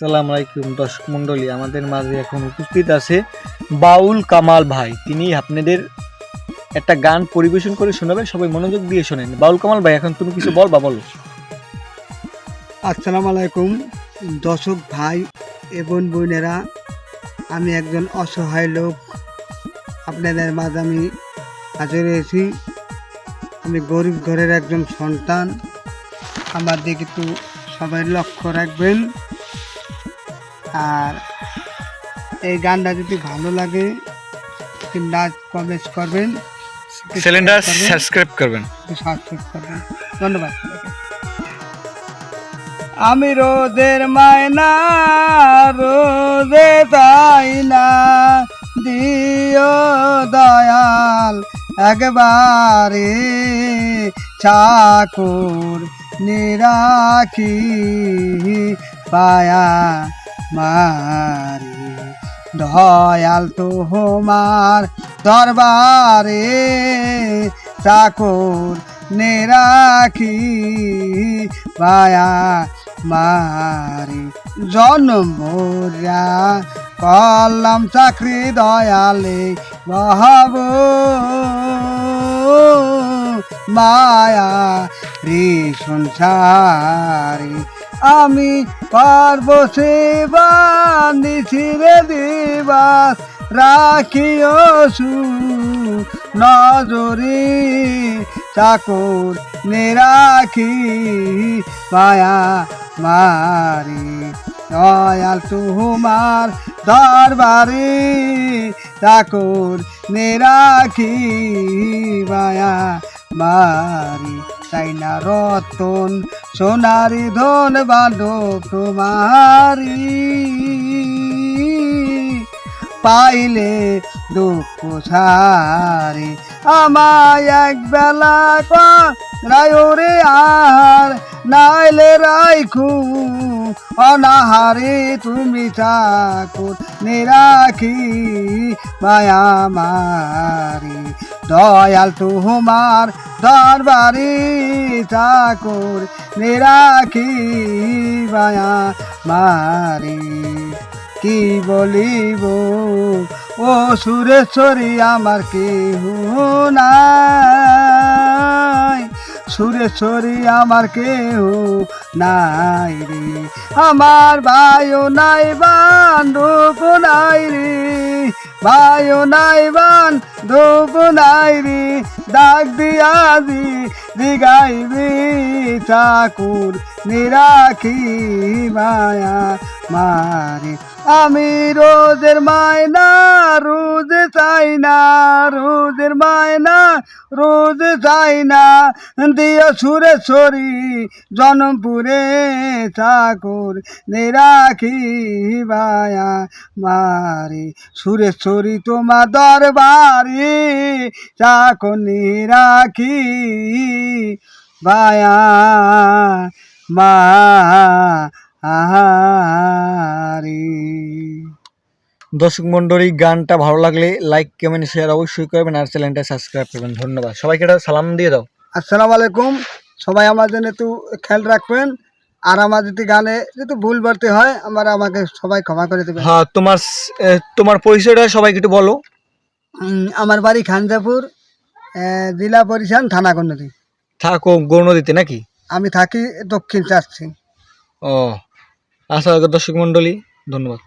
আসসালামু আলাইকুম দর্শক মন্ডলী, আমাদের মাঝে এখন উপস্থিত আছে বাউল কামাল ভাই। তিনি আপনাদের একটা গান পরিবেশন করে শোনাবেন, সবাই মনোযোগ দিয়ে শোনেন। বাউল কামাল ভাই, এখন তুমি কিছু বলো। আসসালামু আলাইকুম দর্শক ভাই এবং বোনেরা, আমি একজন অসহায় লোক, আপনাদের মাঝে আমি হাজির হয়েছি। আমি গরিব ঘরের একজন সন্তান, আমার দিকে একটু সবাই লক্ষ্য রাখবেন। আর এই গানটা যদি ভালো লাগে লাইক কমেন্ট করবেন, চ্যানেলটা সাবস্ক্রাইব করবেন। ধন্যবাদ। আমি রোদের মায়না রোদে তাই না, দিও দয়াল একবারে, চাকর নিরাখি পায়া মারি, দয়াল তোমার দরবারে, চাকর নিরাখি পায়া মারি, জন্মরা করলাম চাকরি দয়ালে বহাব, মায়া রে সংসারে আমি পারব সেবা নিছিরে দিবাস, রাখিও নজরে, চাকর নিরাখি পায়া মারি, দয়াল তোমার দরবারে, চাকর নিরাখি পায়া মারি, তাই না রতন সোনারি ধন বান্ধব তোমারি, পাইলে দুঃখ সারে, আমায় এক বেলা রায়রে আর নাইলে রাইখু অনাহারে, তুমি চাকর নিরাখি মায়া মারি, দয়াল তোমার দরবারে, চাকর নিরাখি মায়া মারি। কি বলিব ও সুরেশ্বরী, আমার কেহ নাই, সুরেশ্বরী আমার কেহ নাই রে, আমার ভাইও নাই বান্ধব নাই রে, ভাইও নাই বান্ধব নাই রে, ডাক দিয়াজি দিগাইবি, চাকুর নিরাখি মায়া মারি, আমি রোজের মায়না রোজ চাই না, রোজের মায়না রোজ চাই না, দিও সুরেশ্বরী জনমপুরে, চাকর নিরাখি বায়া মারি, সুরেশ্বরী তোমার দরবারে, চাকর নিরাখি বায়া মারি। দর্শক মন্ডলী, গানটা ভালো লাগলে লাইক কমেন্ট শেয়ার অবশ্যই করবেন, আর চ্যানেলটা সাবস্ক্রাইব করবেন। ধন্যবাদ। সবাইকে একটা সালাম দিয়ে দাও। আসসালামু আলাইকুম, সবাই আমার জন্য একটু খেয়াল রাখবেন। আর আমার যদি গানে যদি ভুল বাড়তে হয় আমাকে সবাই ক্ষমা করে দেবেন। হ্যাঁ, তোমার পরিচয়টা সবাইকে একটু বলো। আমার বাড়ি খানজাপুর, জেলা বরিশাল, থানা গৌরনদী। থাকো গৌরনদীতে নাকি? আমি থাকি দক্ষিণ চাচ্ছি। ও আচ্ছা, দর্শক মন্ডলী, ধন্যবাদ।